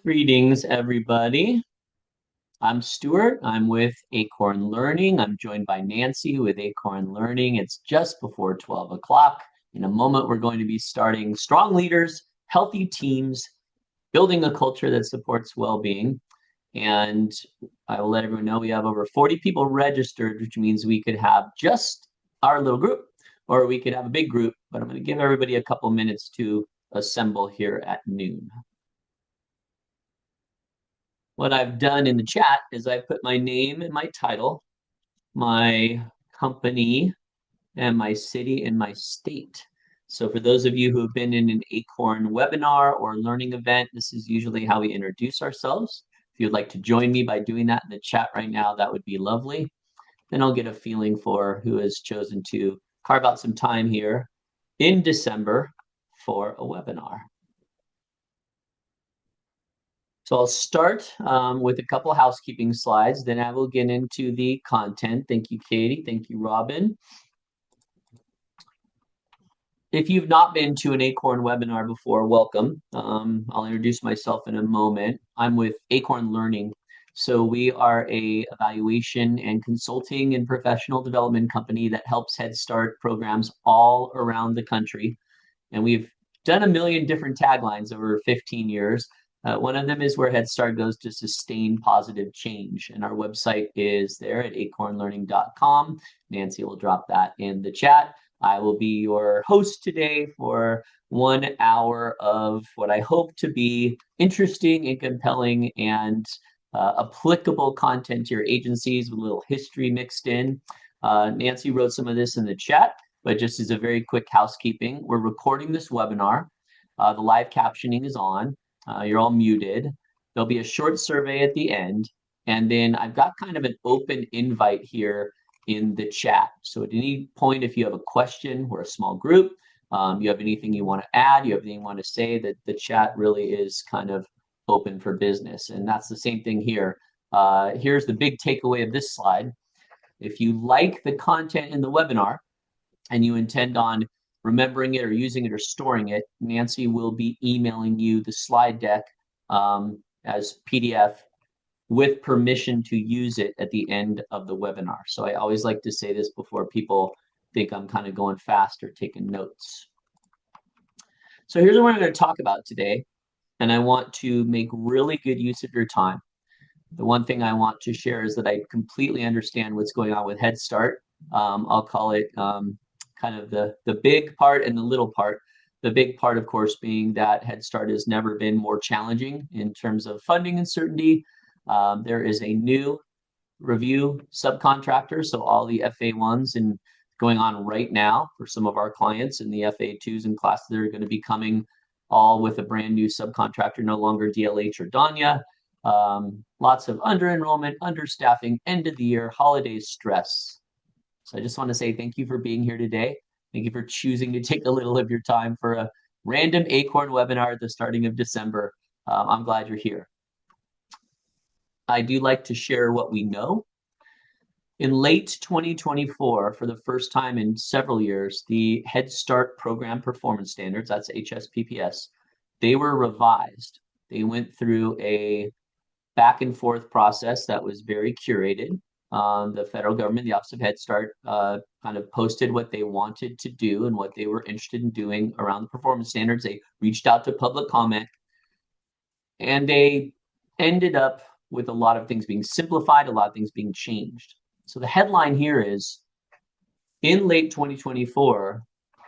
Greetings, everybody. I'm Stuart. I'm with Acorn Learning. I'm joined by Nancy with Acorn Learning. It's just before 12 o'clock. In a moment, we're going to be starting Strong Leaders, Healthy Teams, Building a Culture that Supports Well-Being. And I will let everyone know we have over 40 people registered, which means we could have just our little group, or we could have a big group. But I'm going to give everybody a couple minutes to assemble here at noon. What I've done in the chat is I put my name and my title, my company, and my city and my state. So for those of you who have been in an Acorn webinar or learning event, this is usually how we introduce ourselves. If you'd like to join me by doing that in the chat right now, that would be lovely. Then I'll get a feeling for who has chosen to carve out some time here in December for a webinar. So I'll start with a couple housekeeping slides, then I will get into the content. Thank you, Katie. Thank you, Robin. If you've not been to an Acorn webinar before, welcome. I'll introduce myself in a moment. I'm with Acorn Learning. So we are a evaluation and consulting and professional development company that helps Head Start programs all around the country. And we've done a million different taglines over 15 years. One of them is where Head Start goes to sustain positive change. And our website is there at acornlearning.com. Nancy will drop that in the chat. I will be your host today for 1 hour of what I hope to be interesting and compelling and applicable content to your agencies with a little history mixed in. Nancy wrote some of this in the chat, but just as a very quick housekeeping, we're recording this webinar. The live captioning is on. You're all muted. There'll be a short survey at the end. And then I've got kind of an open invite here in the chat. So at any point, if you have a question, we're a small group, you have anything you want to add, you have anything you want to say, that the chat really is kind of open for business. And that's the same thing here. Here's the big takeaway of this slide. If you like the content in the webinar and you intend on remembering it or using it or storing it, Nancy will be emailing you the slide deck as PDF with permission to use it at the end of the webinar. So I always like to say this before people think I'm kind of going fast or taking notes. So here's what I'm going to talk about today, and I want to make really good use of your time. The one thing I want to share is that I completely understand what's going on with Head Start. I'll call it kind of the big part and the little part. The big part, of course, being that Head Start has never been more challenging in terms of funding uncertainty. There is a new review subcontractor, so all the FA1s and going on right now for some of our clients, and the FA2s and classes that are going to be coming all with a brand new subcontractor, no longer DLH or Danya. Lots of under-enrollment, understaffing, end of the year, holiday stress. So I just want to say thank you for being here today. Thank you for choosing to take a little of your time for a random Acorn webinar at the starting of December. I'm glad you're here. I do like to share what we know. In late 2024, for the first time in several years, the Head Start program performance standards, that's HSPPS, they were revised. They went through a back and forth process that was very curated. The federal government, the Office of Head Start, kind of posted what they wanted to do and what they were interested in doing around the performance standards. They reached out to public comment, and they ended up with a lot of things being simplified, a lot of things being changed. So the headline here is, in late 2024,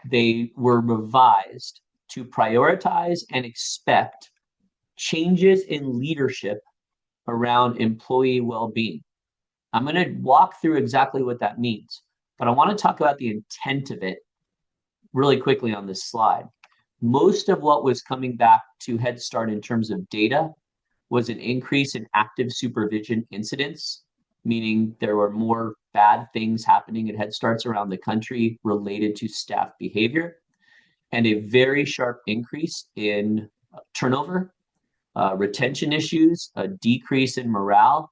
they were revised to prioritize and expect changes in leadership around employee well-being. I'm going to walk through exactly what that means, but I want to talk about the intent of it really quickly on this slide. Most of what was coming back to Head Start in terms of data was an increase in active supervision incidents, meaning there were more bad things happening at Head Starts around the country related to staff behavior, and a very sharp increase in turnover, retention issues, a decrease in morale.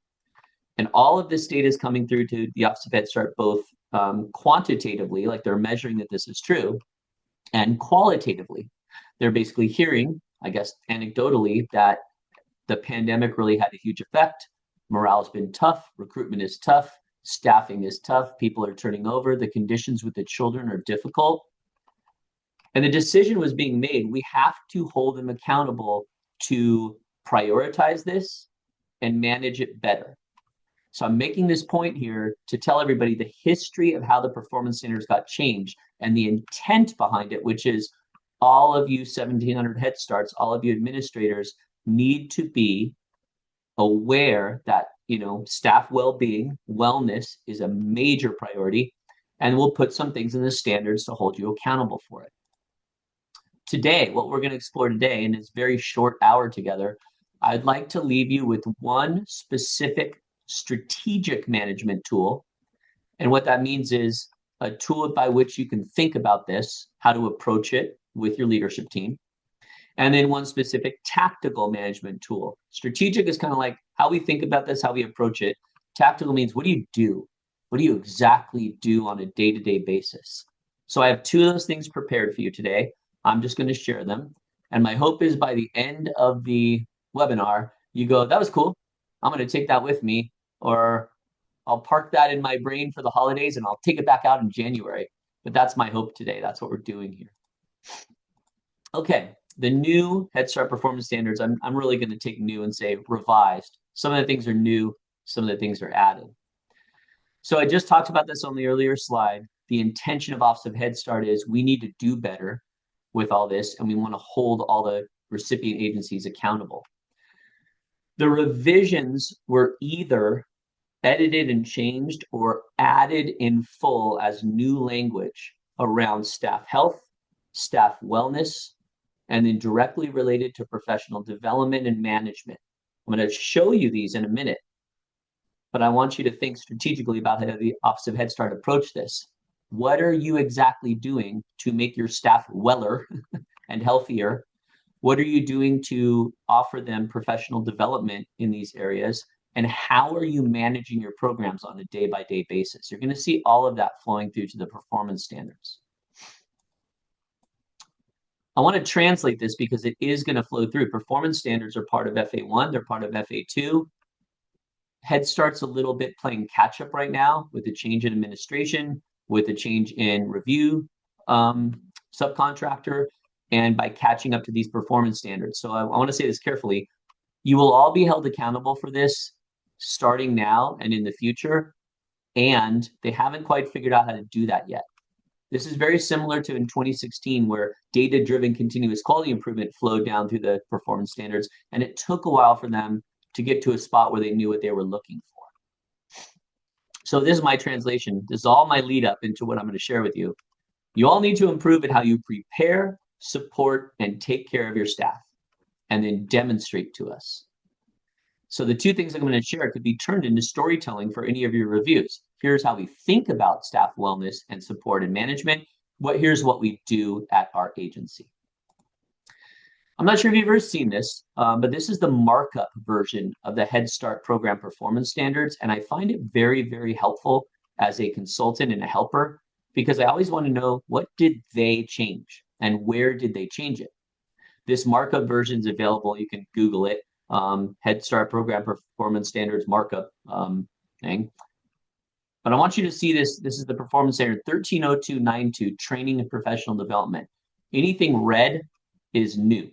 And all of this data is coming through to the Office of Head Start, both quantitatively, like they're measuring that this is true, and qualitatively. They're basically hearing, I guess, anecdotally, that The pandemic really had a huge effect. Morale has been tough, recruitment is tough, staffing is tough, people are turning over, the conditions with the children are difficult. And the decision was being made. We have to hold them accountable to prioritize this and manage it better. So I'm making this point here to tell everybody the history of how the performance standards got changed and the intent behind it, which is all of you 1,700 Head Starts, all of you administrators need to be aware that, staff well-being, wellness is a major priority, and we'll put some things in the standards to hold you accountable for it. Today, what we're going to explore today in this very short hour together, I'd like to leave you with one specific strategic management tool. And what that means is a tool by which you can think about this, how to approach it with your leadership team. And then one specific tactical management tool. Strategic is kind of like how we think about this, how we approach it. Tactical means what do you do? What do you exactly do on a day-to-day basis? So I have two of those things prepared for you today. I'm just going to share them. And my hope is by the end of the webinar, you go, that was cool. I'm going to take that with me, or I'll park that in my brain for the holidays and I'll take it back out in January. But that's my hope today. That's what we're doing here. Okay, the new Head Start performance standards, I'm really going to take new and say revised. Some of the things are new, some of the things are added. So I just talked about this on the earlier slide. The intention of Office of Head Start is we need to do better with all this, and we want to hold all the recipient agencies accountable. The revisions were either edited and changed or added in full as new language around staff health, staff wellness, and then directly related to professional development and management. I'm going to show you these in a minute, but I want you to think strategically about how the Office of Head Start approach this. What are you exactly doing to make your staff weller and healthier? What are you doing to offer them professional development in these areas? And how are you managing your programs on a day-by-day basis? You're going to see all of that flowing through to the performance standards. I want to translate this because it is going to flow through. Performance standards are part of FA1. They're part of FA2. Head Start's a little bit playing catch-up right now with the change in administration, with the change in review subcontractor, and by catching up to these performance standards. So I want to say this carefully. You will all be held accountable for this starting now and in the future, and they haven't quite figured out how to do that yet. This is very similar to in 2016, where data-driven continuous quality improvement flowed down through the performance standards, and it took a while for them to get to a spot where they knew what they were looking for. So this is my translation. This is all my lead up into what I'm going to share with you. You all need to improve at how you prepare, support, and take care of your staff, and then demonstrate to us. So the two things I'm going to share could be turned into storytelling for any of your reviews. Here's how we think about staff wellness and support and management. Here's what we do at our agency. I'm not sure if you've ever seen this, but this is the markup version of the Head Start program performance standards. And I find it very, very helpful as a consultant and a helper, because I always want to know, what did they change and where did they change it? This markup version is available. You can Google it. Head Start program performance standards markup thing. But I want you to see this. This is the performance standard 130292, training and professional development. Anything red is new.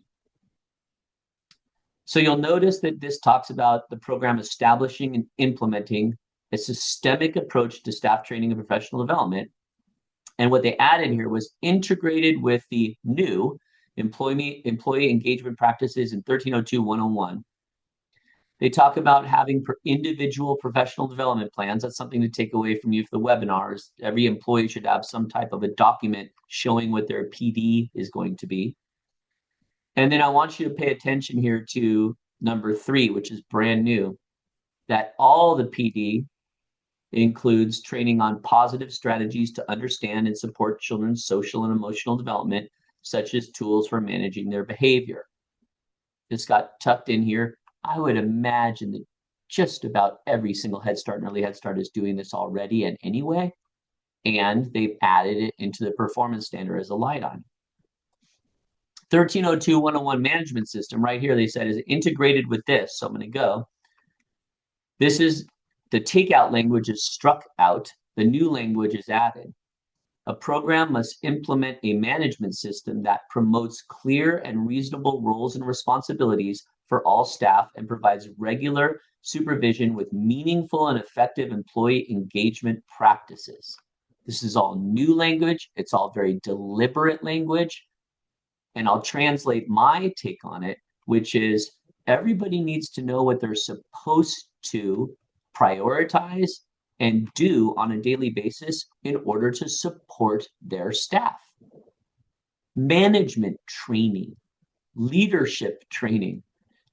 So you'll notice that this talks about the program establishing and implementing a systemic approach to staff training and professional development. And what they added here was integrated with the new employee engagement practices in 1302-101. They talk about having individual professional development plans. That's something to take away from you for the webinars. Every employee should have some type of a document showing what their PD is going to be. And then I want you to pay attention here to number 3, which is brand new, that all the PD includes training on positive strategies to understand and support children's social and emotional development, such as tools for managing their behavior. This got tucked in here. I would imagine that just about every single Head Start and Early Head Start is doing this already and anyway, and they've added it into the performance standard as a light on. 1302-101 management system right here, they said is integrated with this. So I'm going to go. This is the takeout language is struck out. The new language is added. A program must implement a management system that promotes clear and reasonable roles and responsibilities for all staff and provides regular supervision with meaningful and effective employee engagement practices. This is all new language. It's all very deliberate language. And I'll translate my take on it, which is everybody needs to know what they're supposed to prioritize and do on a daily basis in order to support their staff. Management training, leadership training,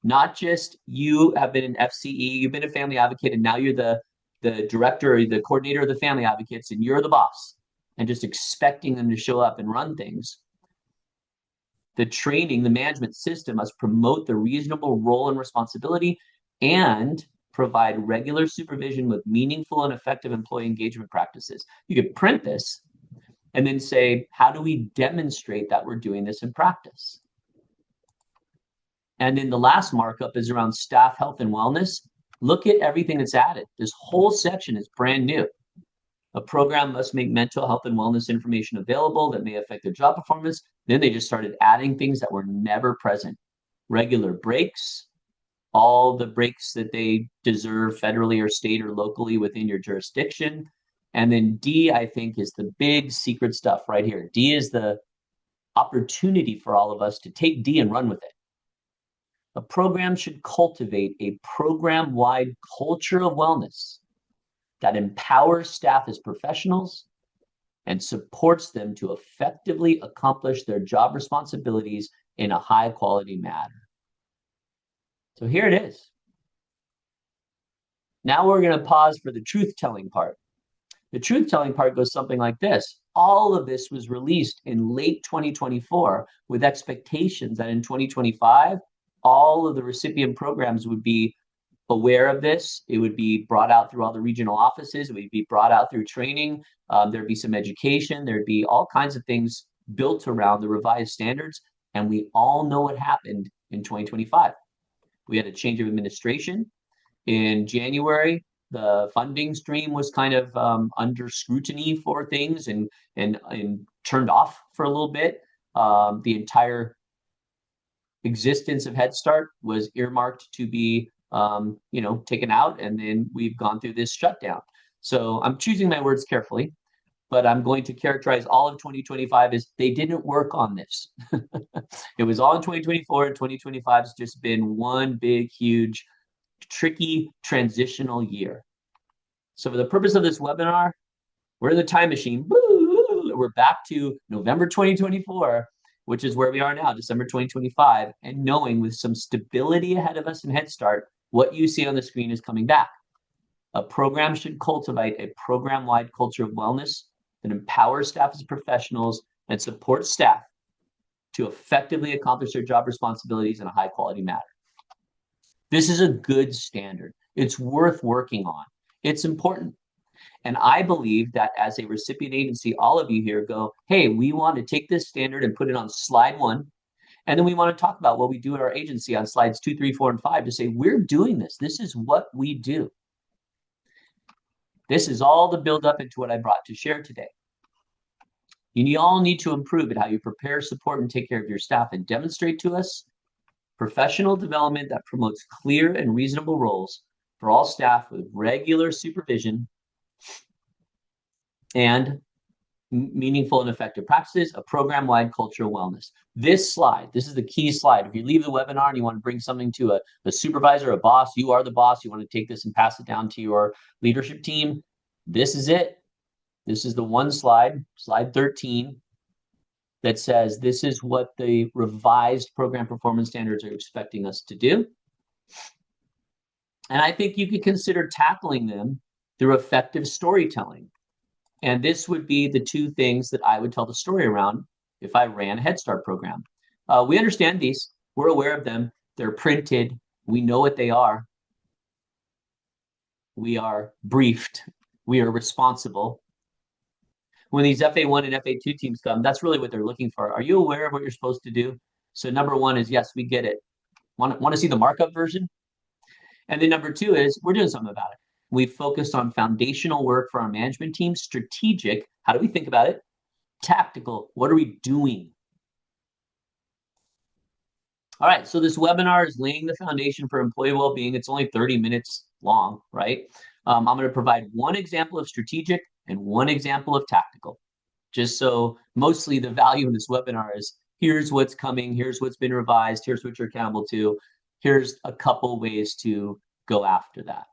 not just you have been an FCE, you've been a family advocate, and now you're the director or the coordinator of the family advocates, and you're the boss, and just expecting them to show up and run things. The training, the management system must promote the reasonable role and responsibility and provide regular supervision with meaningful and effective employee engagement practices. You could print this and then say, how do we demonstrate that we're doing this in practice? And then the last markup is around staff health and wellness. Look at everything that's added. This whole section is brand new. A program must make mental health and wellness information available that may affect their job performance. Then they just started adding things that were never present. Regular breaks, all the breaks that they deserve federally or state or locally within your jurisdiction. And then D, I think, is the big secret stuff right here. D is the opportunity for all of us to take D and run with it. A program should cultivate a program-wide culture of wellness that empowers staff as professionals and supports them to effectively accomplish their job responsibilities in a high-quality manner. So here it is. Now we're going to pause for the truth-telling part. The truth-telling part goes something like this. All of this was released in late 2024 with expectations that in 2025, all of the recipient programs would be aware of this. It would be brought out through all the regional offices. It would be brought out through training. There'd be some education. There'd be all kinds of things built around the revised standards. And we all know what happened in 2025. We had a change of administration. In January, the funding stream was kind of under scrutiny for things and turned off for a little bit. The entire existence of Head Start was earmarked to be taken out, and then we've gone through this shutdown. So I'm choosing my words carefully, but I'm going to characterize all of 2025 as they didn't work on this. It was all in 2024, and 2025 has just been one big, huge, tricky transitional year. So for the purpose of this webinar, we're in the time machine. We're back to November 2024, which is where we are now, December 2025, and knowing with some stability ahead of us in Head Start, what you see on the screen is coming back. A program should cultivate a program-wide culture of wellness that empowers staff as professionals and supports staff to effectively accomplish their job responsibilities in a high-quality manner. This is a good standard. It's worth working on. It's important. And I believe that as a recipient agency, all of you here go, hey, we want to take this standard and put it on slide 1. And then we want to talk about what we do at our agency on slides 2, 3, 4, and 5 to say, we're doing this. This is what we do. This is all the build up into what I brought to share today. You all need to improve at how you prepare, support, and take care of your staff and demonstrate to us professional development that promotes clear and reasonable roles for all staff with regular supervision and meaningful and effective practices, a program-wide culture of wellness. This slide, this is the key slide. If you leave the webinar and you want to bring something to a supervisor, a boss, you are the boss, you want to take this and pass it down to your leadership team, this is it. This is the one slide, slide 13, that says this is what the revised program performance standards are expecting us to do. And I think you could consider tackling them through effective storytelling. And this would be the two things that I would tell the story around if I ran a Head Start program. We understand these. We're aware of them. They're printed. We know what they are. We are briefed. We are responsible. When these FA1 and FA2 teams come, that's really what they're looking for. Are you aware of what you're supposed to do? So number one is, yes, we get it. Want to see the markup version? And then number two is, we're doing something about it. We've focused on foundational work for our management team, strategic. How do we think about it? Tactical. What are we doing? All right, so this webinar is laying the foundation for employee well-being. It's only 30 minutes long, right? I'm going to provide one example of strategic and one example of tactical. Just so mostly the value in this webinar is here's what's coming, here's what's been revised, here's what you're accountable to, here's a couple ways to go after that.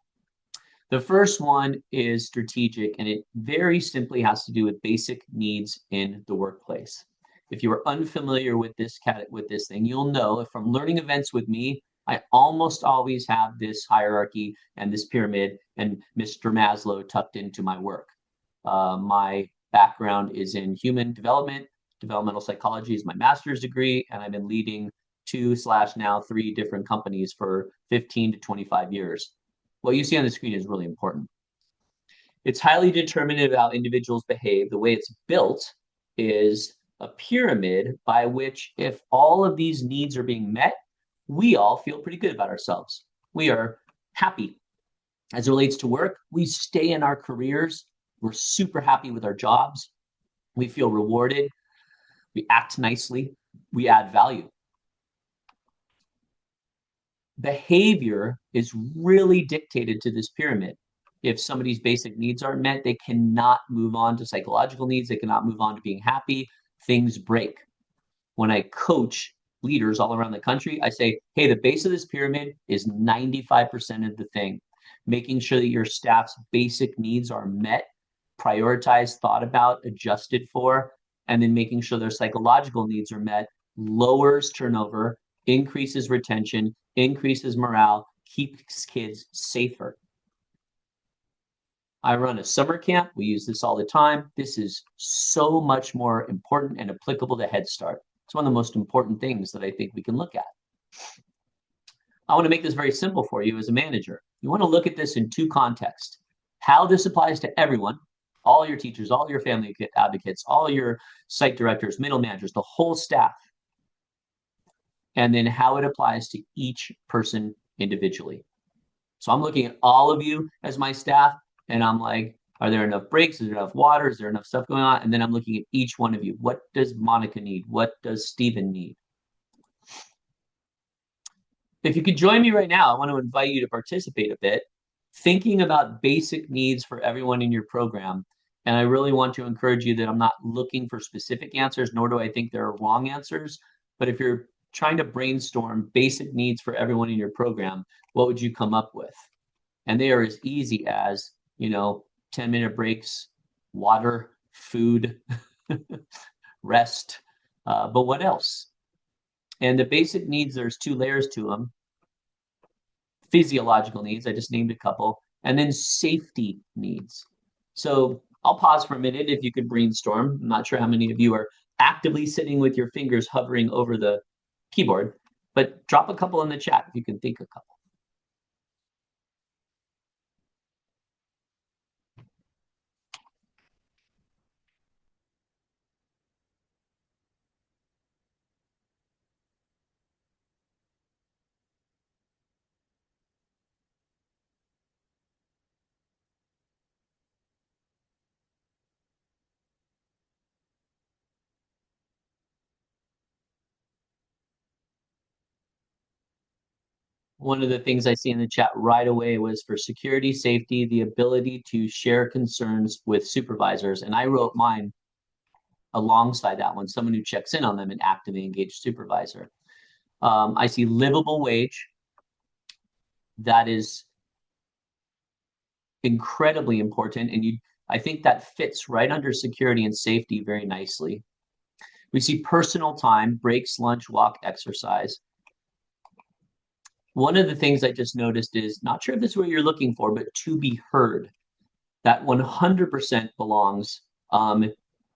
The first one is strategic, and it very simply has to do with basic needs in the workplace. If you are unfamiliar with this thing, you'll know if from learning events with me, I almost always have this hierarchy and this pyramid and Mr. Maslow tucked into my work. My background is in human development. Developmental psychology is my master's degree, and I've been leading 2/now 3 different companies for 15 to 25 years. What you see on the screen is really important. It's highly determinative of how individuals behave. The way it's built is a pyramid by which, if all of these needs are being met, we all feel pretty good about ourselves. We are happy. As it relates to work, we stay in our careers. We're super happy with our jobs. We feel rewarded. We act nicely. We add value. Behavior is really dictated to this pyramid. If somebody's basic needs aren't met, they cannot move on to psychological needs. They cannot move on to being happy. Things break. When I coach leaders all around the country, I say, hey, the base of this pyramid is 95% of the thing. Making sure that your staff's basic needs are met, prioritized, thought about, adjusted for, and then making sure their psychological needs are met lowers turnover, increases retention, increases morale, keeps kids safer. I run a summer camp. We use this all the time. This is so much more important and applicable to Head Start. It's one of the most important things that I think we can look at. I want to make this very simple for you as a manager. You want to look at this in two contexts. How this applies to everyone, all your teachers, all your family advocates, all your site directors, middle managers, the whole staff. And then how it applies to each person individually. So I'm looking at all of you as my staff, and I'm like, are there enough breaks? Is there enough water? Is there enough stuff going on? And then I'm looking at each one of you. What does Monica need? What does Stephen need? If you could join me right now, I want to invite you to participate a bit, thinking about basic needs for everyone in your program. And I really want to encourage you that I'm not looking for specific answers, nor do I think there are wrong answers. But if you're trying to brainstorm basic needs for everyone in your program, what would you come up with? And they are as easy as, 10-minute breaks, water, food, rest, but what else? And the basic needs, there's two layers to them. Physiological needs, I just named a couple, and then safety needs. So I'll pause for a minute if you could brainstorm. I'm not sure how many of you are actively sitting with your fingers hovering over the keyboard, but drop a couple in the chat if you can think a couple. One of the things I see in the chat right away was for security, safety, the ability to share concerns with supervisors. And I wrote mine alongside that one, someone who checks in on them, an actively engaged supervisor. I see livable wage. That is incredibly important. And I think that fits right under security and safety very nicely. We see personal time, breaks, lunch, walk, exercise. One of the things I just noticed is, not sure if this is what you're looking for, but to be heard. That 100% belongs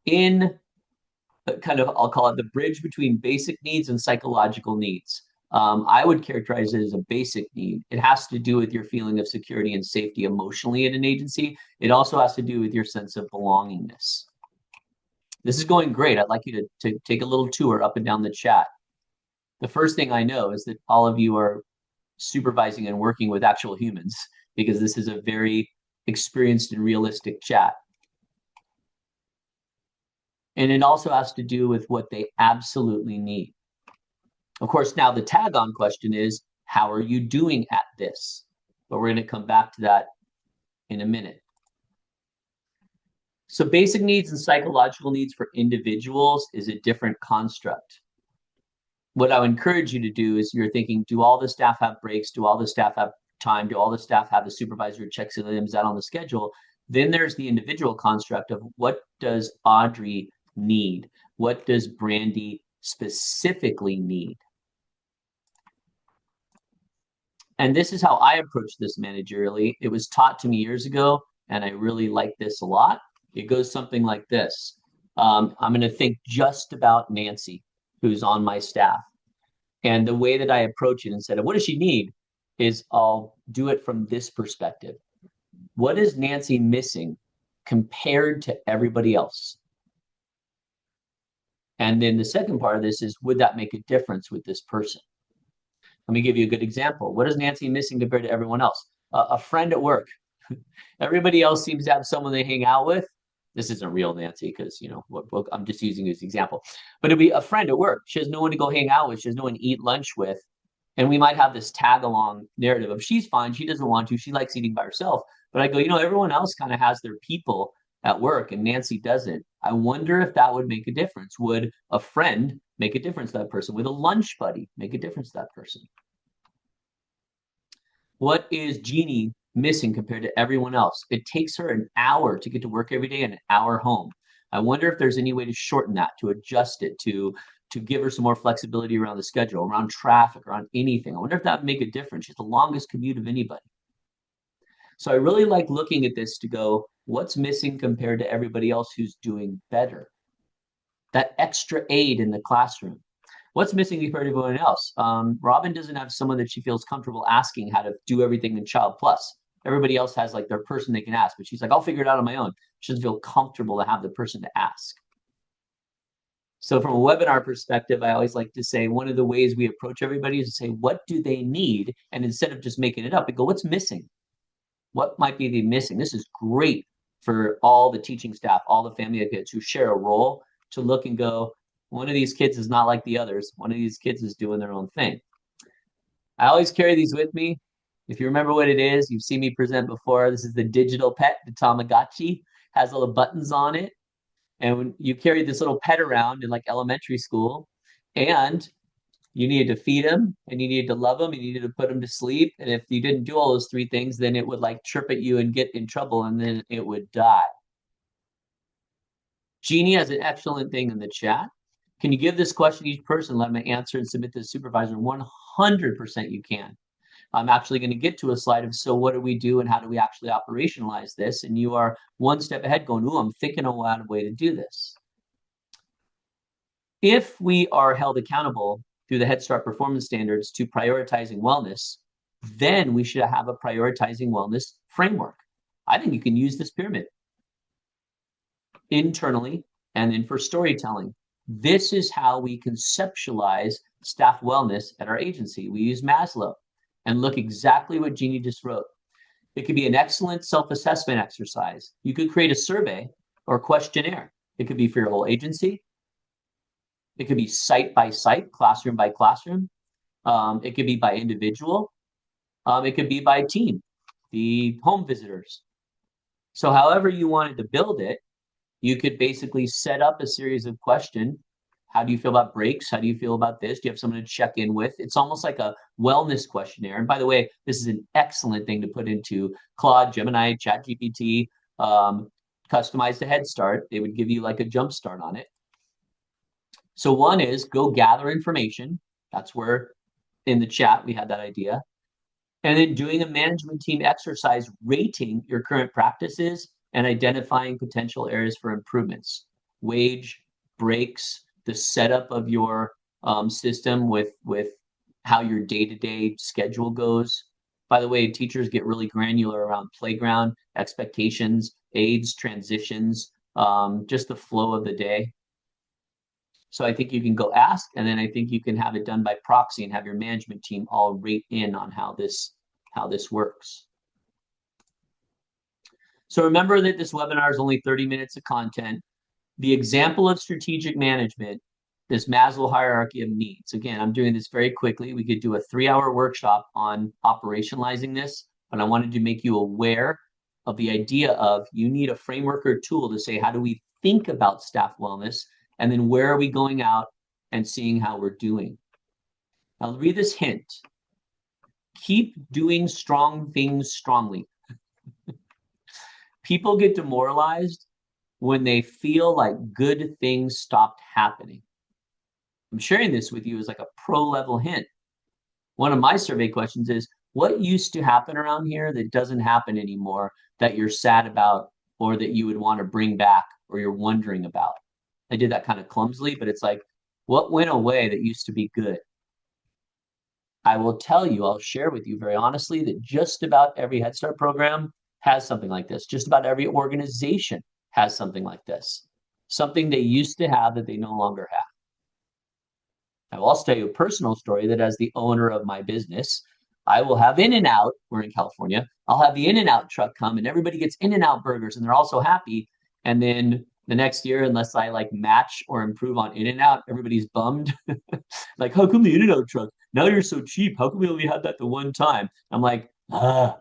in kind of, I'll call it the bridge between basic needs and psychological needs. I would characterize it as a basic need. It has to do with your feeling of security and safety emotionally in an agency. It also has to do with your sense of belongingness. This is going great. I'd like you to take a little tour up and down the chat. The first thing I know is that all of you are supervising and working with actual humans because this is a very experienced and realistic chat. And it also has to do with what they absolutely need. Of course, now the tag on question is, how are you doing at this? But we're going to come back to that in a minute. So basic needs and psychological needs for individuals is a different construct. What I would encourage you to do is you're thinking, do all the staff have breaks? Do all the staff have time? Do all the staff have a supervisor who checks in with them? Is that on the schedule? Then there's the individual construct of what does Audrey need? What does Brandy specifically need? And this is how I approach this managerially. It was taught to me years ago, and I really like this a lot. It goes something like this. I'm going to think just about Nancy, who's on my staff. And the way that I approach it instead of what does she need is I'll do it from this perspective. What is Nancy missing compared to everybody else? And then the second part of this is, would that make a difference with this person? Let me give you a good example. What is Nancy missing compared to everyone else? A friend at work. Everybody else seems to have someone they hang out with. This isn't real Nancy because, you know, I'm just using this example. But it'd be a friend at work. She has no one to go hang out with. She has no one to eat lunch with. And we might have this tag along narrative of she's fine. She doesn't want to. She likes eating by herself. But I go, you know, everyone else kind of has their people at work and Nancy doesn't. I wonder if that would make a difference. Would a friend make a difference to that person? Would a lunch buddy make a difference to that person? What is Jeannie missing compared to everyone else? It takes her an hour to get to work every day and an hour home. I wonder if there's any way to shorten that, to adjust it, to give her some more flexibility around the schedule, around traffic, around anything. I wonder if that would make a difference. She's the longest commute of anybody. So I really like looking at this to go, what's missing compared to everybody else who's doing better? That extra aid in the classroom. What's missing compared to everyone else? Robin doesn't have someone that she feels comfortable asking how to do everything in Child Plus. Everybody else has like their person they can ask, but she's like, I'll figure it out on my own. She doesn't feel comfortable to have the person to ask. So from a webinar perspective, I always like to say one of the ways we approach everybody is to say, what do they need? And instead of just making it up, we go, what's missing? What might be the missing? This is great for all the teaching staff, all the family of kids who share a role to look and go, one of these kids is not like the others. One of these kids is doing their own thing. I always carry these with me. If you remember what it is, you've seen me present before. This is the digital pet, the Tamagotchi, has all the buttons on it. And when you carry this little pet around in like elementary school, and you needed to feed him and you needed to love him and you needed to put him to sleep. And if you didn't do all those three things, then it would like chirp at you and get in trouble and then it would die. Jeannie has an excellent thing in the chat. Can you give this question to each person, let them answer and submit to the supervisor? 100% you can. I'm actually going to get to a slide of, so what do we do and how do we actually operationalize this? And you are one step ahead going, ooh, I'm thinking of a way to do this. If we are held accountable through the Head Start performance standards to prioritizing wellness, then we should have a prioritizing wellness framework. I think you can use this pyramid internally and then for storytelling. This is how we conceptualize staff wellness at our agency. We use Maslow and look exactly what Jeannie just wrote. It could be an excellent self-assessment exercise. You could create a survey or questionnaire. It could be for your whole agency. It could be site by site, classroom by classroom. It could be by individual. It could be by team, the home visitors. So however you wanted to build it, you could basically set up a series of questions. How do you feel about breaks? How do you feel about this? Do you have someone to check in with? It's almost like a wellness questionnaire. And by the way, this is an excellent thing to put into Claude, Gemini, ChatGPT, customize the Head Start. They would give you like a jump start on it. So one is go gather information. That's where in the chat we had that idea. And then doing a management team exercise, rating your current practices and identifying potential areas for improvements. Wage, breaks, the setup of your system with how your day-to-day schedule goes. By the way, teachers get really granular around playground, expectations, aids, transitions, just the flow of the day. So I think you can go ask, and then I think you can have it done by proxy and have your management team all rate in on how this works. So remember that this webinar is only 30 minutes of content. The example of strategic management, this Maslow hierarchy of needs. Again, I'm doing this very quickly. We could do a 3-hour workshop on operationalizing this, but I wanted to make you aware of the idea of you need a framework or tool to say, how do we think about staff wellness? And then where are we going out and seeing how we're doing? I'll read this hint. Keep doing strong things strongly. People get demoralized when they feel like good things stopped happening. I'm sharing this with you as like a pro level hint. One of my survey questions is, what used to happen around here that doesn't happen anymore that you're sad about or that you would want to bring back or you're wondering about? I did that kind of clumsily, but it's like, what went away that used to be good? I will tell you, I'll share with you very honestly that just about every Head Start program has something like this. Just about every organization has something like this. Something they used to have that they no longer have. I will also tell you a personal story that as the owner of my business, I will have In-N-Out. We're in California. I'll have the In-N-Out truck come and everybody gets In-N-Out burgers and they're all so happy. And then the next year, unless I like match or improve on In-N-Out, everybody's bummed. Like, how come the In-N-Out truck? Now you're so cheap. How come we only had that the one time? I'm like, ah.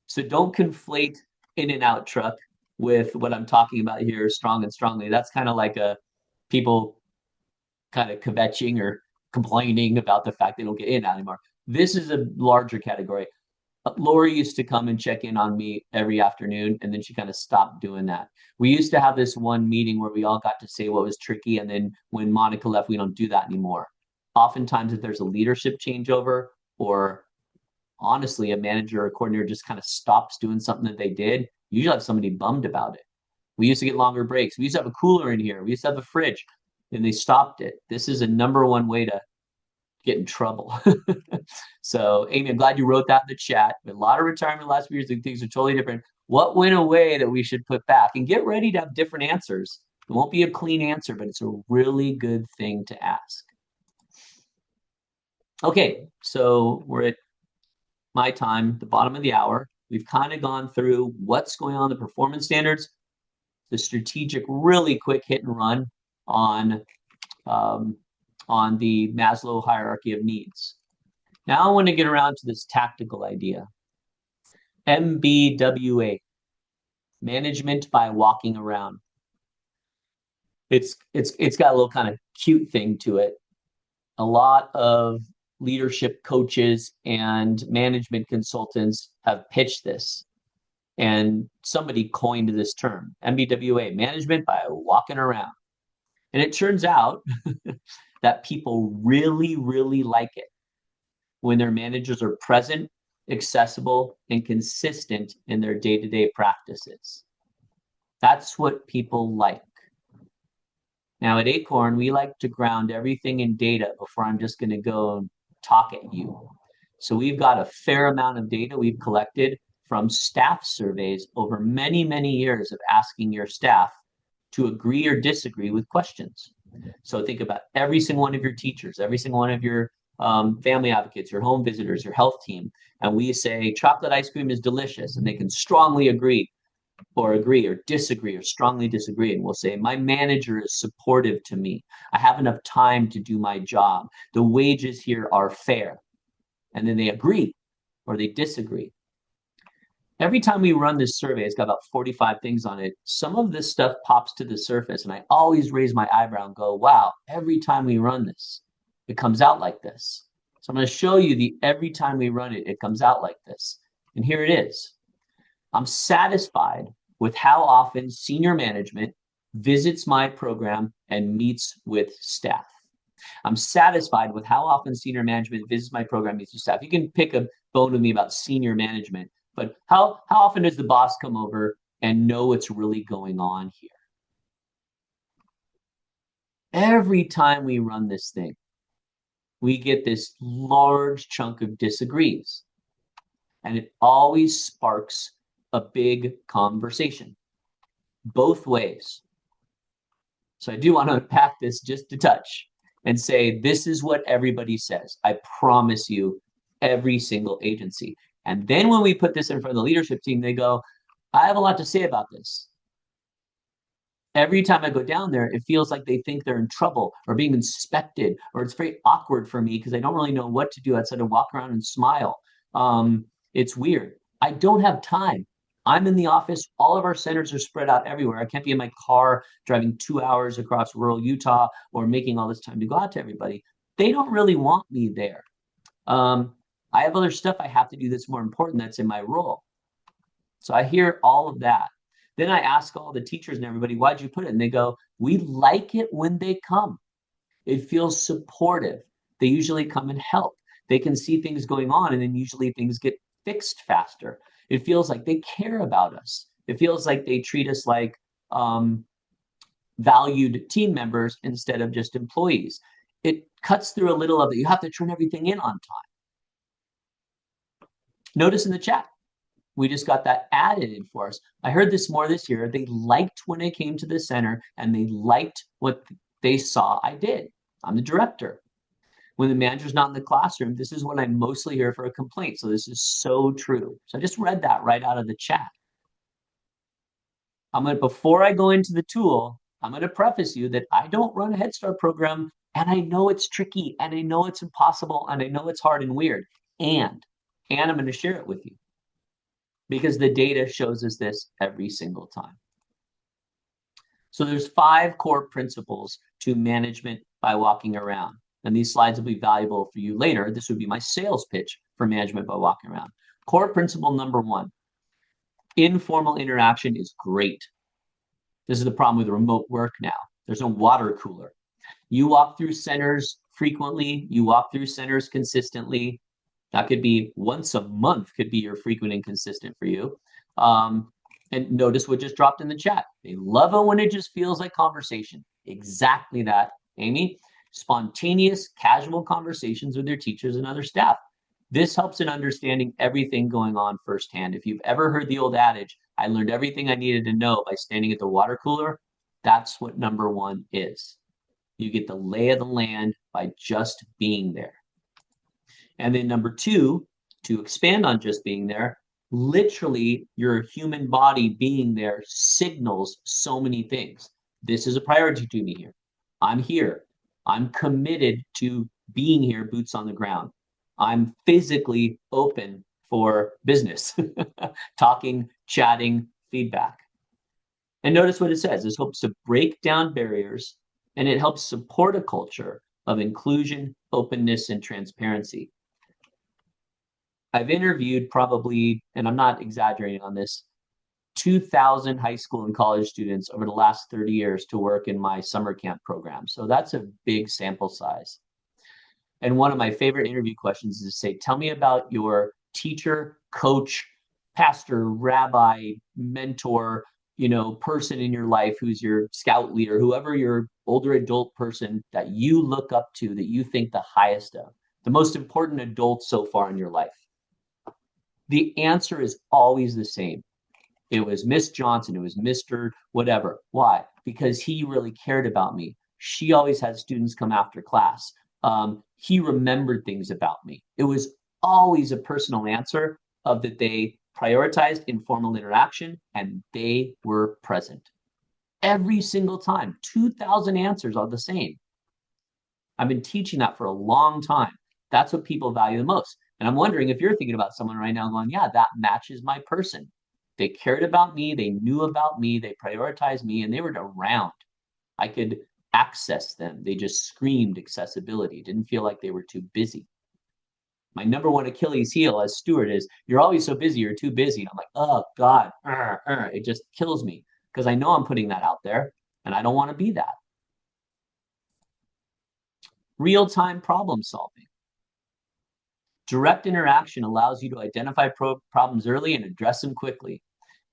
So don't conflate In-N-Out truck with what I'm talking about here, strong and strongly. That's kind of like a people kind of kvetching or complaining about the fact they don't get in anymore. This is a larger category. Lori used to come and check in on me every afternoon, and then she kind of stopped doing that. We used to have this one meeting where we all got to say what was tricky, and then when Monica left, we don't do that anymore. Oftentimes, if there's a leadership changeover, or honestly, a manager or coordinator just kind of stops doing something that they did, you usually have somebody bummed about it. We used to get longer breaks. We used to have a cooler in here. We used to have a fridge, and they stopped it. This is a number one way to get in trouble. So, Amy, I'm glad you wrote that in the chat. A lot of retirement last few years, things are totally different. What went away that we should put back? And get ready to have different answers. It won't be a clean answer, but it's a really good thing to ask. Okay, so we're at my time, the bottom of the hour. We've kind of gone through what's going on in the performance standards, the strategic, really quick hit and run on the Maslow hierarchy of needs. Now I want to get around to this tactical idea. MBWA, management by walking around. It's got a little kind of cute thing to it. A lot of leadership coaches and management consultants have pitched this. And somebody coined this term, MBWA, management by walking around. And it turns out that people really, really like it when their managers are present, accessible, and consistent in their day-to-day practices. That's what people like. Now at Acorn, we like to ground everything in data before I'm just going to go talk at you. So we've got a fair amount of data we've collected from staff surveys over many, many years of asking your staff to agree or disagree with questions. So think about every single one of your teachers, every single one of your family advocates, your home visitors, your health team, and we say chocolate ice cream is delicious, and they can strongly agree or disagree or strongly disagree. And we'll say, my manager is supportive to me. I have enough time to do my job. The wages here are fair. And then they agree or they disagree. Every time we run this survey, it's got about 45 things on it. Some of this stuff pops to the surface, and I always raise my eyebrow and go, wow, every time we run this, it comes out like this. So I'm going to show you the every time we run it, it comes out like this. And here it is. I'm satisfied with how often senior management visits my program and meets with staff. I'm satisfied with how often senior management visits my program, meets with staff. You can pick a bone with me about senior management, but how often does the boss come over and know what's really going on here? Every time we run this thing, we get this large chunk of disagrees. And it always sparks a big conversation, both ways. So I do want to unpack this just a touch and say, this is what everybody says. I promise you, every single agency. And then when we put this in front of the leadership team, they go, I have a lot to say about this. Every time I go down there, it feels like they think they're in trouble or being inspected, or it's very awkward for me because I don't really know what to do outside of walk around and smile. It's weird. I don't have time. I'm in the office. All of our centers are spread out everywhere. I can't be in my car driving 2 hours across rural Utah or making all this time to go out to everybody. They don't really want me there. Um, I have other stuff I have to do that's more important that's in my role. So I hear all of that. Then I ask all the teachers and everybody, why'd you put it? And they go, we like it when they come. It feels supportive. They usually come and help. They can see things going on, and then usually things get fixed faster. It feels like they care about us. It feels like they treat us like um, valued team members instead of just employees. It cuts through a little of it. You have to turn everything in on time. Notice in the chat, we just got that added in for us. I heard this more this year. They liked when I came to the center, and they liked what they saw I did. I'm the director. When the manager's not in the classroom, this is when I'm mostly here for a complaint. So this is so true. So I just read that right out of the chat. Before I go into the tool, I'm going to preface you that I don't run a Head Start program, and I know it's tricky, and I know it's impossible, and I know it's hard and weird. And I'm going to share it with you because the data shows us this every single time. So there's 5 core principles to management by walking around. And these slides will be valuable for you later. This would be my sales pitch for management by walking around. Core principle number 1, informal interaction is great. This is the problem with remote work now. There's no water cooler. You walk through centers frequently. You walk through centers consistently. That could be once a month could be your frequent and consistent for you. And notice what just dropped in the chat. They love it when it just feels like conversation. Exactly that, Amy. Spontaneous, casual conversations with their teachers and other staff. This helps in understanding everything going on firsthand. If you've ever heard the old adage, I learned everything I needed to know by standing at the water cooler, that's what number 1 is. You get the lay of the land by just being there. And then number 2, to expand on just being there, literally your human body being there signals so many things. This is a priority to me here. I'm here. I'm committed to being here, boots on the ground. I'm physically open for business, talking, chatting, feedback. And notice what it says. This helps to break down barriers, and it helps support a culture of inclusion, openness, and transparency. I've interviewed probably, and I'm not exaggerating on this, 2,000 high school and college students over the last 30 years to work in my summer camp program. So that's a big sample size. And one of my favorite interview questions is to say, tell me about your teacher, coach, pastor, rabbi, mentor, person in your life who's your scout leader, whoever your older adult person that you look up to, that you think the highest of, the most important adult so far in your life. The answer is always the same. It was Miss Johnson. It was Mr. Whatever. Why? Because he really cared about me. She always had students come after class. He remembered things about me. It was always a personal answer of that they prioritized informal interaction and they were present. Every single time, 2,000 answers are the same. I've been teaching that for a long time. That's what people value the most. And I'm wondering if you're thinking about someone right now going, yeah, that matches my person. They cared about me. They knew about me. They prioritized me, and they were around. I could access them. They just screamed accessibility. Didn't feel like they were too busy. My number 1 Achilles heel as Stuart is, you're always so busy, you're too busy. And I'm like, oh God, it just kills me because I know I'm putting that out there and I don't want to be that. Real-time problem solving. Direct interaction allows you to identify problems early and address them quickly.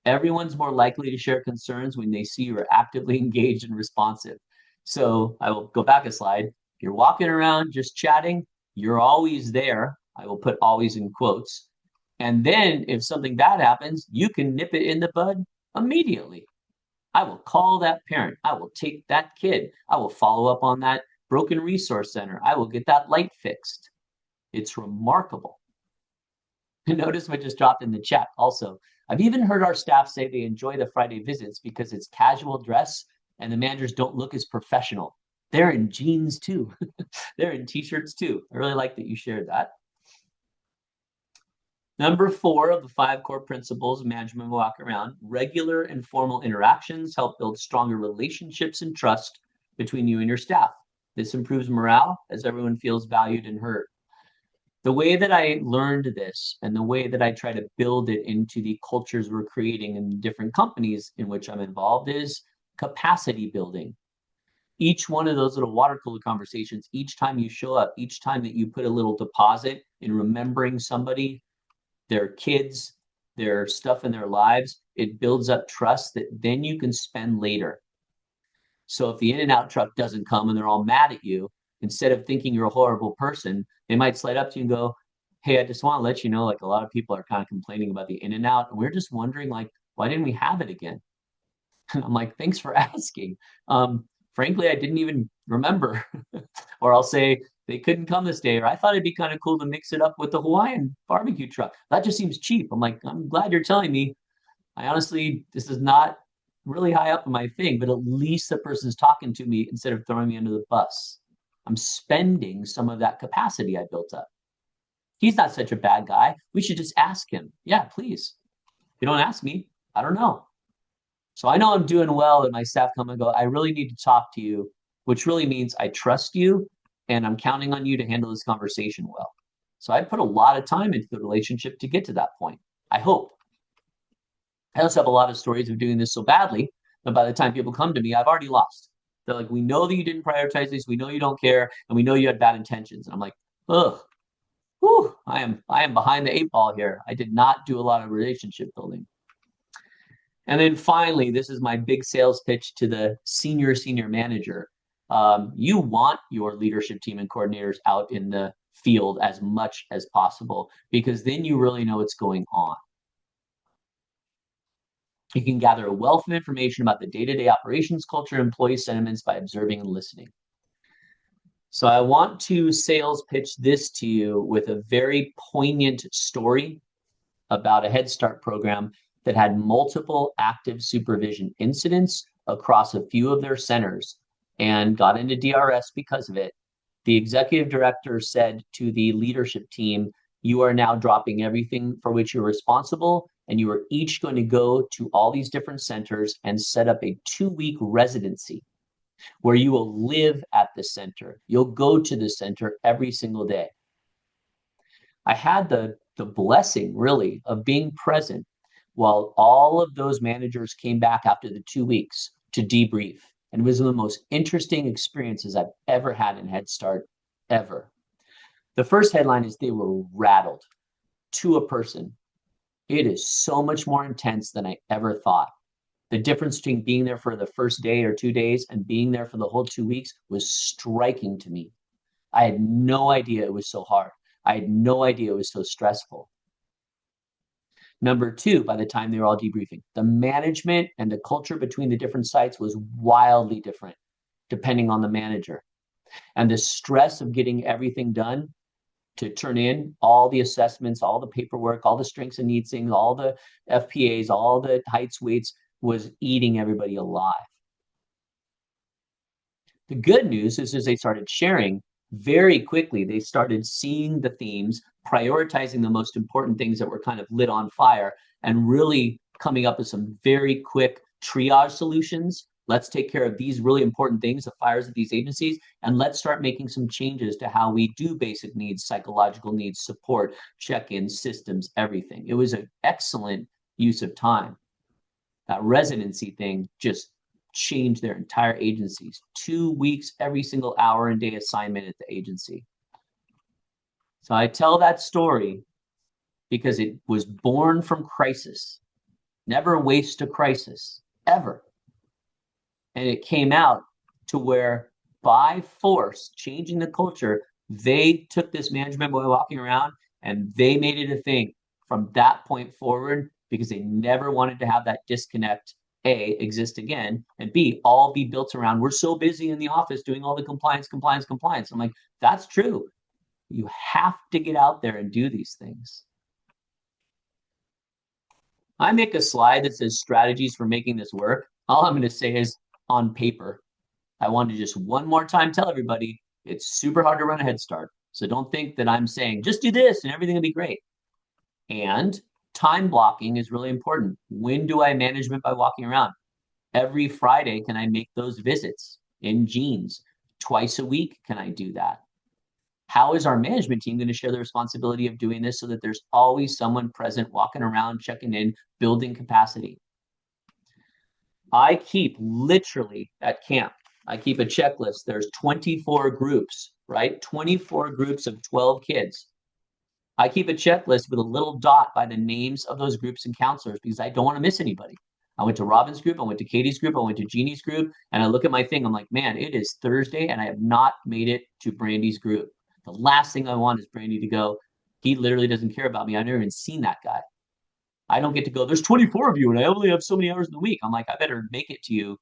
Everyone's more likely to share concerns when they see you are actively engaged and responsive. So I will go back a slide. If you're walking around just chatting, you're always there. I will put always in quotes. And then if something bad happens, you can nip it in the bud immediately. I will call that parent. I will take that kid. I will follow up on that broken resource center. I will get that light fixed. It's remarkable. Notice what just dropped in the chat also. I've even heard our staff say they enjoy the Friday visits because it's casual dress and the managers don't look as professional. They're in jeans too. They're in t-shirts too. I really like that you shared that. Number 4 of the 5 core principles of management walk around, regular and formal interactions help build stronger relationships and trust between you and your staff. This improves morale as everyone feels valued and heard. The way that I learned this and the way that I try to build it into the cultures we're creating in different companies in which I'm involved is capacity building. Each one of those little water cooler conversations, each time you show up, each time that you put a little deposit in remembering somebody, their kids, their stuff in their lives, it builds up trust that then you can spend later. So if the In-N-Out truck doesn't come and they're all mad at you, instead of thinking you're a horrible person, they might slide up to you and go, hey, I just want to let you know, like a lot of people are kind of complaining about the In-N-Out, and we're just wondering, like, why didn't we have it again? And I'm like, thanks for asking. Frankly, I didn't even remember. Or I'll say they couldn't come this day, or I thought it'd be kind of cool to mix it up with the Hawaiian barbecue truck. That just seems cheap. I'm like, I'm glad you're telling me. I honestly, this is not really high up in my thing, but at least the person's talking to me instead of throwing me under the bus. I'm spending some of that capacity I built up. He's not such a bad guy. We should just ask him. Yeah, please. If you don't ask me, I don't know. So I know I'm doing well, and my staff come and go, I really need to talk to you, which really means I trust you and I'm counting on you to handle this conversation well. So I put a lot of time into the relationship to get to that point. I hope. I also have a lot of stories of doing this so badly that by the time people come to me, I've already lost. They're like, we know that you didn't prioritize this, we know you don't care, and we know you had bad intentions. And I'm like, ugh, whew, I am behind the 8 ball here. I did not do a lot of relationship building. And then finally, this is my big sales pitch to the senior manager. You want your leadership team and coordinators out in the field as much as possible, because then you really know what's going on. You can gather a wealth of information about the day-to-day operations culture, employee sentiments by observing and listening. So I want to sales pitch this to you with a very poignant story about a Head Start program that had multiple active supervision incidents across a few of their centers and got into DRS because of it. The executive director said to the leadership team, you are now dropping everything for which you're responsible, and you are each going to go to all these different centers and set up a 2-week residency where you will live at the center. You'll go to the center every single day. I had the blessing, really, of being present while all of those managers came back after the 2 weeks to debrief. And it was one of the most interesting experiences I've ever had in Head Start, ever. The first headline is they were rattled to a person. It is so much more intense than I ever thought. The difference between being there for the first day or 2 days and being there for the whole 2 weeks was striking to me. I had no idea it was so hard. I had no idea it was so stressful. Number 2, by the time they were all debriefing, the management and the culture between the different sites was wildly different, depending on the manager. And the stress of getting everything done to turn in all the assessments, all the paperwork, all the strengths and needs things, all the FPAs, all the heights, weights was eating everybody alive. The good news is as they started sharing, very quickly, they started seeing the themes, prioritizing the most important things that were kind of lit on fire, and really coming up with some very quick triage solutions. Let's take care of these really important things, the fires of these agencies, and let's start making some changes to how we do basic needs, psychological needs, support, check-ins, systems, everything. It was an excellent use of time. That residency thing just changed their entire agencies. 2 weeks, every single hour and day assignment at the agency. So I tell that story because it was born from crisis. Never waste a crisis, ever. And it came out to where, by force, changing the culture, they took this management boy walking around and they made it a thing from that point forward, because they never wanted to have that disconnect A, exist again, and B, all be built around, we're so busy in the office doing all the compliance, compliance, compliance. I'm like, that's true. You have to get out there and do these things. I make a slide that says strategies for making this work. All I'm going to say is on paper. I want to just one more time tell everybody it's super hard to run a Head Start. So don't think that I'm saying just do this and everything will be great. And time blocking is really important. When do I management by walking around? Every Friday, can I make those visits in jeans? Twice a week, can I do that? How is our management team going to share the responsibility of doing this so that there's always someone present, walking around, checking in, building capacity? I keep literally at camp, I keep a checklist. There's 24 groups, right? 24 groups of 12 kids. I keep a checklist with a little dot by the names of those groups and counselors because I don't want to miss anybody. I went to Robin's group, I went to Katie's group, I went to Jeannie's group, and I look at my thing. I'm like, man, it is Thursday and I have not made it to Brandy's group. The last thing I want is Brandy to go. He literally doesn't care about me. I've never even seen that guy. I don't get to go, there's 24 of you and I only have so many hours in the week. I'm like, I better make it to you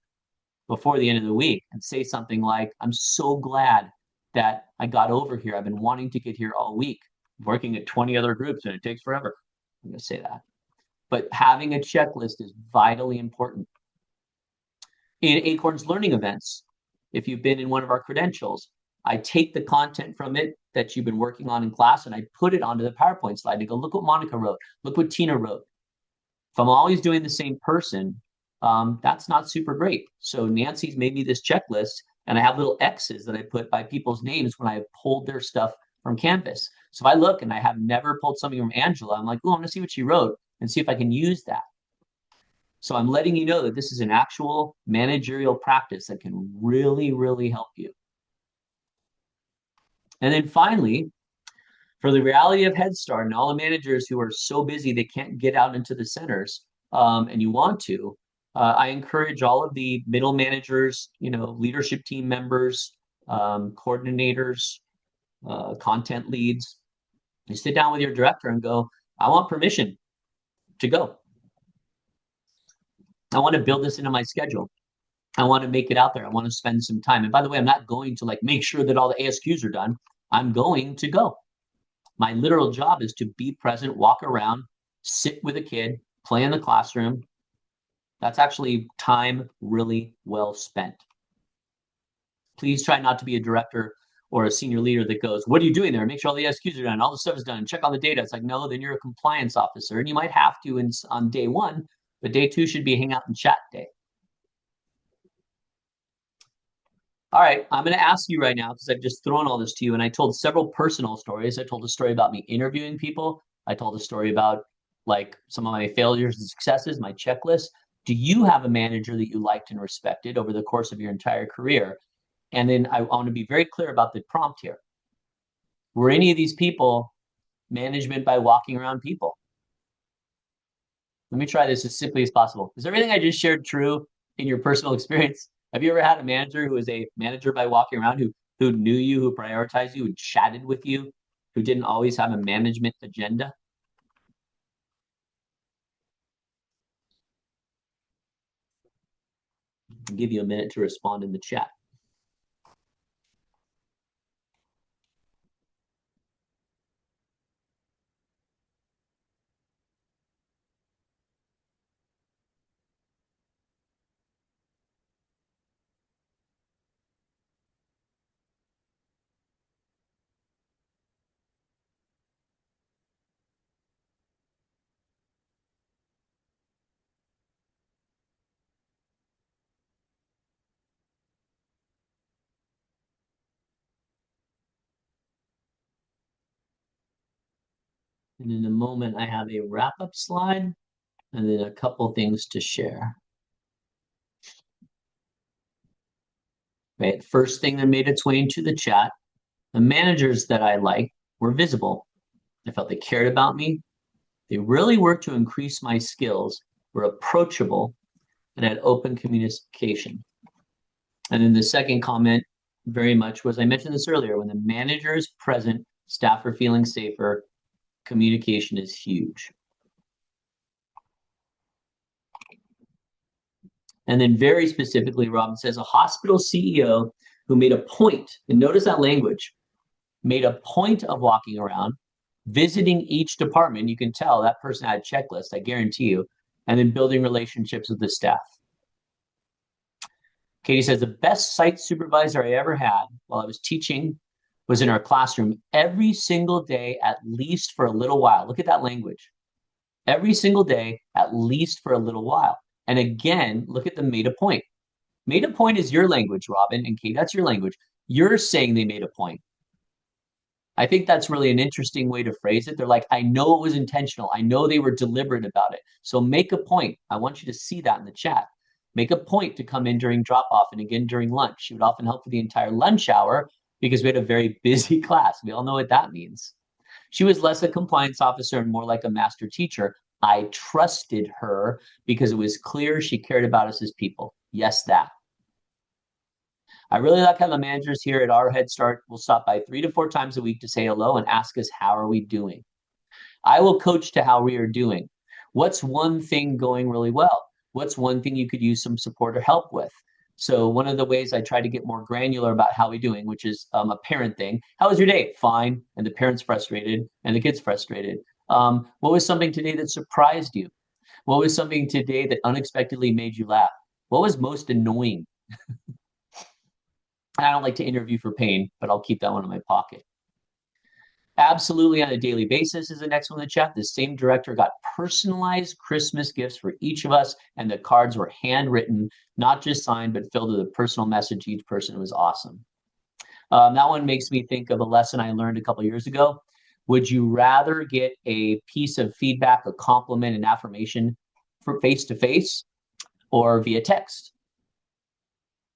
before the end of the week and say something like, I'm so glad that I got over here. I've been wanting to get here all week, working at 20 other groups, and it takes forever. I'm going to say that. But having a checklist is vitally important. In Acorn's learning events, if you've been in one of our credentials, I take the content from it that you've been working on in class and I put it onto the PowerPoint slide and go, look what Monica wrote, look what Tina wrote. If I'm always doing the same person, that's not super great. So Nancy's made me this checklist, and I have little X's that I put by people's names when I have pulled their stuff from Canvas. So if I look and I have never pulled something from Angela, I'm like, oh, I'm going to see what she wrote and see if I can use that. So I'm letting you know that this is an actual managerial practice that can really, really help you. And then finally, for the reality of Head Start and all the managers who are so busy they can't get out into the centers, and you want to, I encourage all of the middle managers, leadership team members, coordinators, content leads. You sit down with your director and go, I want permission to go. I want to build this into my schedule. I want to make it out there. I want to spend some time. And by the way, I'm not going to like make sure that all the ASQs are done. I'm going to go. My literal job is to be present, walk around, sit with a kid, play in the classroom. That's actually time really well spent. Please try not to be a director or a senior leader that goes, what are you doing there? Make sure all the SQs are done, all the stuff is done, and check on the data. It's like, no, then you're a compliance officer. And you might have to on day one, but day two should be hang out and chat day. All right, I'm going to ask you right now because I've just thrown all this to you, and I told several personal stories. I told a story about me interviewing people. I told a story about like some of my failures and successes, my checklist. Do you have a manager that you liked and respected over the course of your entire career? And then I want to be very clear about the prompt here. Were any of these people management by walking around people? Let me try this as simply as possible. Is everything I just shared true in your personal experience? Have you ever had a manager who was a manager by walking around, who knew you, who prioritized you, who chatted with you, who didn't always have a management agenda? I'll give you a minute to respond in the chat. And in a moment, I have a wrap-up slide and then a couple things to share. Right, first thing that made its way into the chat, the managers that I liked were visible. I felt they cared about me. They really worked to increase my skills, were approachable, and had open communication. And then the second comment very much was, I mentioned this earlier, when the manager is present, staff are feeling safer, communication is huge. And then very specifically, Robin says a hospital CEO who made a point, and notice that language, made a point of walking around, visiting each department. You can tell that person had a checklist, I guarantee you, and then building relationships with the staff. Katie says the best site supervisor I ever had while I was teaching was in our classroom every single day, at least for a little while. Look at that language. Every single day, at least for a little while. And again, look at the made a point. Made a point is your language, Robin, and Kate, that's your language. You're saying they made a point. I think that's really an interesting way to phrase it. They're like, I know it was intentional. I know they were deliberate about it. So make a point. I want you to see that in the chat. Make a point to come in during drop off and again during lunch. She would often help for the entire lunch hour because we had a very busy class. We all know what that means. She was less a compliance officer and more like a master teacher. I trusted her because it was clear she cared about us as people. Yes, that. I really like how the managers here at our Head Start will stop by 3 to 4 times a week to say hello and ask us, how are we doing? I will coach to how we are doing. What's one thing going really well? What's one thing you could use some support or help with? So one of the ways I try to get more granular about how we're doing, which is a parent thing. How was your day? Fine. And the parent's frustrated and the kid's frustrated. What was something today that surprised you? What was something today that unexpectedly made you laugh? What was most annoying? I don't like to interview for pain, but I'll keep that one in my pocket. Absolutely on a daily basis is the next one in the chat. The same director got personalized Christmas gifts for each of us, and the cards were handwritten, not just signed, but filled with a personal message to each person. It was awesome. That one makes me think of a lesson I learned a couple years ago. Would you rather get a piece of feedback, a compliment, an affirmation for face to face or via text?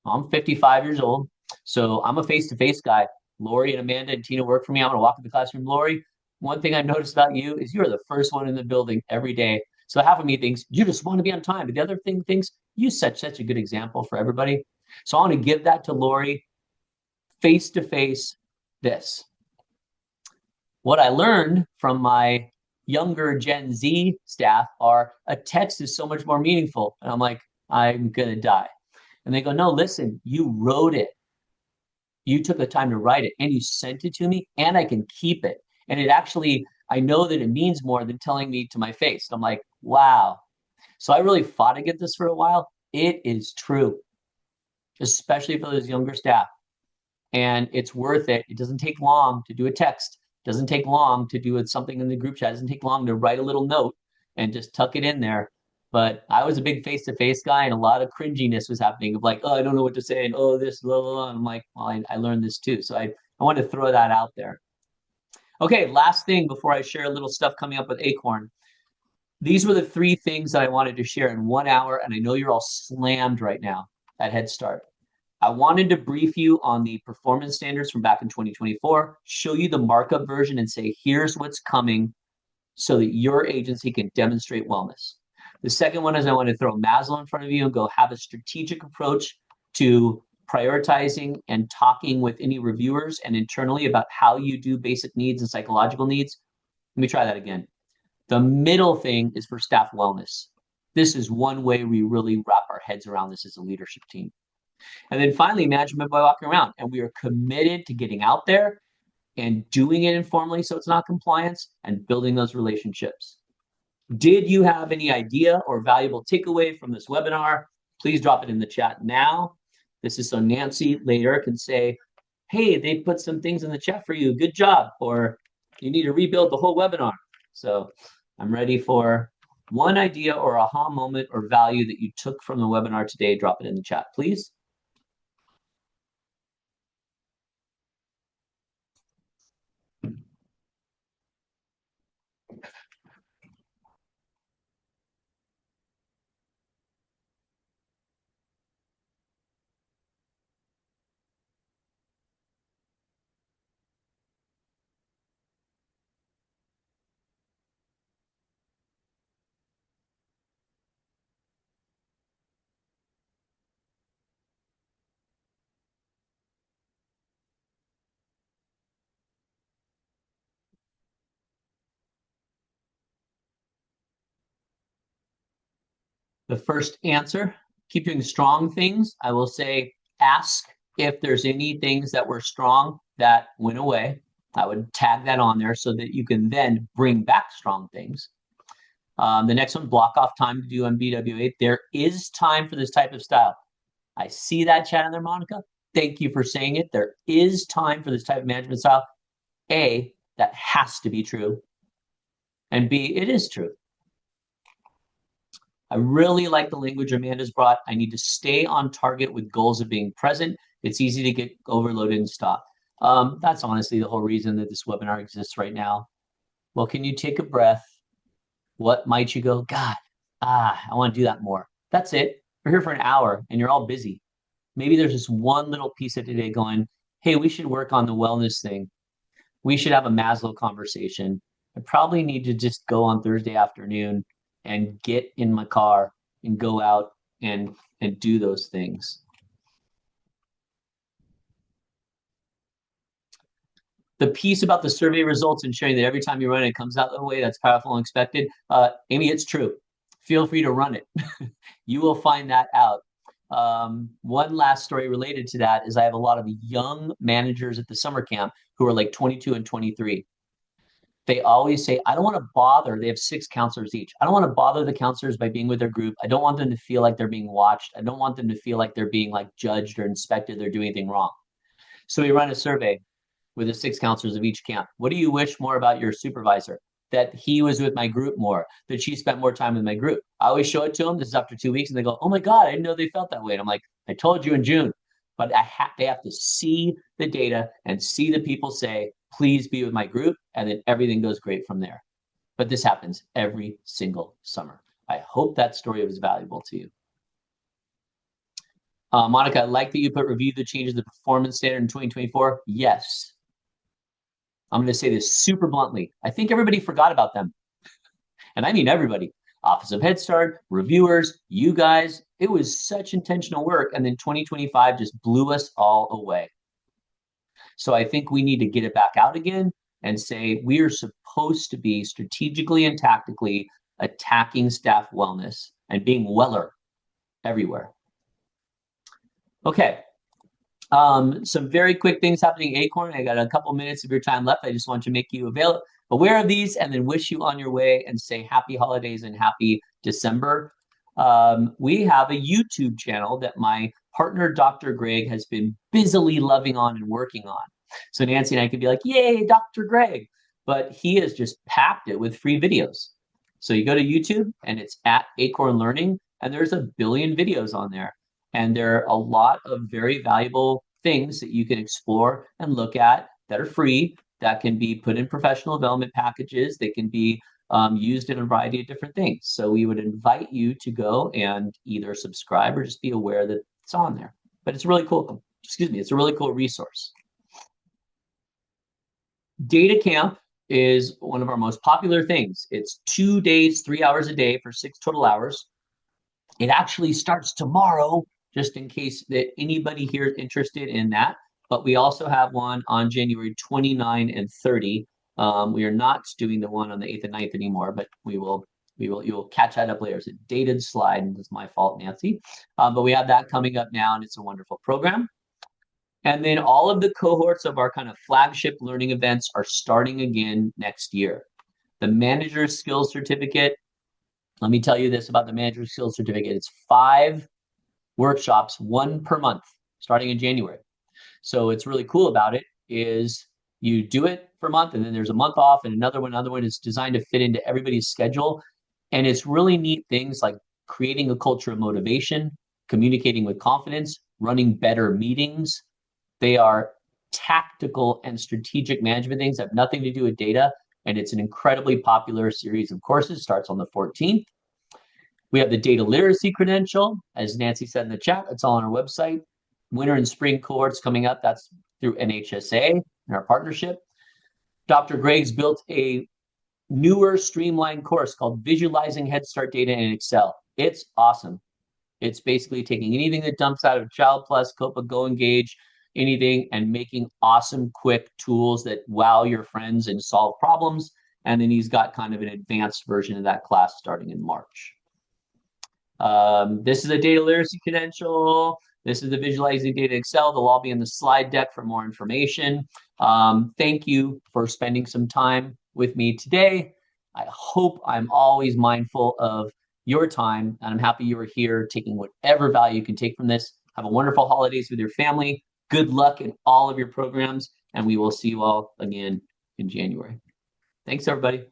I'm 55 years old, so I'm a face to face guy. Lori and Amanda and Tina work for me. I'm going to walk in the classroom. Lori, one thing I've noticed about you is you're the first one in the building every day. So half of me thinks you just want to be on time. But the other thing thinks you set such a good example for everybody. So I want to give that to Lori face to face this. What I learned from my younger Gen Z staff are a text is so much more meaningful. And I'm like, I'm going to die. And they go, no, listen, you wrote it. You took the time to write it and you sent it to me and I can keep it. And it actually, I know that it means more than telling me to my face. I'm like, wow. So I really fought to get this for a while. It is true, especially for those younger staff. And it's worth it. It doesn't take long to do a text. It doesn't take long to do something in the group chat. It doesn't take long to write a little note and just tuck it in there. But I was a big face-to-face guy, and a lot of cringiness was happening of like, oh, I don't know what to say, and oh, this, blah, blah, blah. And I'm like, well, I learned this too. So I wanted to throw that out there. Okay, last thing before I share a little stuff coming up with Acorn. These were the 3 things that I wanted to share in 1 hour, and I know you're all slammed right now at Head Start. I wanted to brief you on the performance standards from back in 2024, show you the markup version and say, here's what's coming so that your agency can demonstrate wellness. The second one is I want to throw Maslow in front of you and go have a strategic approach to prioritizing and talking with any reviewers and internally about how you do basic needs and psychological needs. Let me try that again. The middle thing is for staff wellness. This is one way we really wrap our heads around this as a leadership team. And then finally, management by walking around. And we are committed to getting out there and doing it informally so it's not compliance and building those relationships. Did you have any idea or valuable takeaway from this webinar? Please drop it in the chat now. This is so Nancy later can say, hey, they put some things in the chat for you. Good job. Or you need to rebuild the whole webinar. So I'm ready for one idea or aha moment or value that you took from the webinar today. Drop it in the chat, please. The first answer keep doing strong things. I will say, ask if there's any things that were strong that went away. I would tag that on there so that you can then bring back strong things. The next one, block off time to do MBWA. There is time for this type of style. I see that chat in there, Monica. Thank you for saying it. There is time for this type of management style. A, that has to be true. And B, it is true. I really like the language Amanda's brought. I need to stay on target with goals of being present. It's easy to get overloaded and stop. That's honestly the whole reason that this webinar exists right now. Well, can you take a breath? What might you go, God, I want to do that more. That's it. We're here for an hour and you're all busy. Maybe there's just one little piece of today going, hey, we should work on the wellness thing. We should have a Maslow conversation. I probably need to just go on Thursday afternoon and get in my car and go out and do those things. The piece about the survey results and sharing that every time you run it, it comes out that way, that's powerful and expected. Amy, it's true. Feel free to run it. You will find that out. One last story related to that is I have a lot of young managers at the summer camp who are like 22 and 23. They always say, I don't want to bother. They have 6 counselors each. I don't want to bother the counselors by being with their group. I don't want them to feel like they're being watched. I don't want them to feel like they're being like judged or inspected. They're doing anything wrong. So we run a survey with the 6 counselors of each camp. What do you wish more about your supervisor? That he was with my group more, that she spent more time with my group. I always show it to them. This is after 2 weeks, and they go, oh my God, I didn't know they felt that way. And I'm like, I told you in June. But they have to see the data and see the people say, please be with my group, and then everything goes great from there. But this happens every single summer. I hope that story was valuable to you. Monica, I like that you put review the changes of the performance standard in 2024. Yes. I'm going to say this super bluntly. I think everybody forgot about them. And I mean everybody. Office of Head Start, reviewers, you guys. It was such intentional work. And then 2025 just blew us all away. So I think we need to get it back out again and say we are supposed to be strategically and tactically attacking staff wellness and being weller everywhere. Okay. Some very quick things happening at Acorn. I got a couple minutes of your time left. I just want to make you aware of these and then wish you on your way and say happy holidays and happy December. We have a YouTube channel that my partner, Dr. Greg, has been busily loving on and working on. So Nancy and I could be like, yay, Dr. Greg. But he has just packed it with free videos. So you go to YouTube and it's at Acorn Learning, and there's a billion videos on there. And there are a lot of very valuable things that you can explore and look at that are free, that can be put in professional development packages, they can be used in a variety of different things. So we would invite you to go and either subscribe or just be aware that it's on there. But it's really cool. It's a really cool resource. Data Camp is one of our most popular things. It's 2 days, 3 hours a day for 6 total hours. It actually starts tomorrow, just in case that anybody here is interested in that. But we also have one on January 29 and 30. We are not doing the one on the 8th and 9th anymore, but you will catch that up later. It's a dated slide, and it's my fault, Nancy. But we have that coming up now, and it's a wonderful program. And then all of the cohorts of our kind of flagship learning events are starting again next year. The Manager Skills Certificate, let me tell you this about the Manager Skills Certificate. It's 5 workshops, 1 per month, starting in January. So what's really cool about it is you do it for a month, and then there's a month off and another one. Another one is designed to fit into everybody's schedule. And it's really neat things like creating a culture of motivation, communicating with confidence, running better meetings. They are tactical and strategic management things that have nothing to do with data. And it's an incredibly popular series of courses. Starts on the 14th. We have the data literacy credential. As Nancy said in the chat, it's all on our website. Winter and spring cohorts coming up. That's through NHSA and our partnership. Dr. Greg's built a newer streamlined course called Visualizing Head Start Data in Excel. It's awesome. It's basically taking anything that dumps out of Child Plus, COPA, Go Engage, anything, and making awesome, quick tools that wow your friends and solve problems. And then he's got kind of an advanced version of that class starting in March. This is a data literacy credential. This is the visualizing data Excel. They'll all be in the slide deck for more information. Thank you for spending some time with me today. I hope I'm always mindful of your time, and I'm happy you are here taking whatever value you can take from this. Have a wonderful holidays with your family. Good luck in all of your programs, and we will see you all again in January. Thanks, everybody.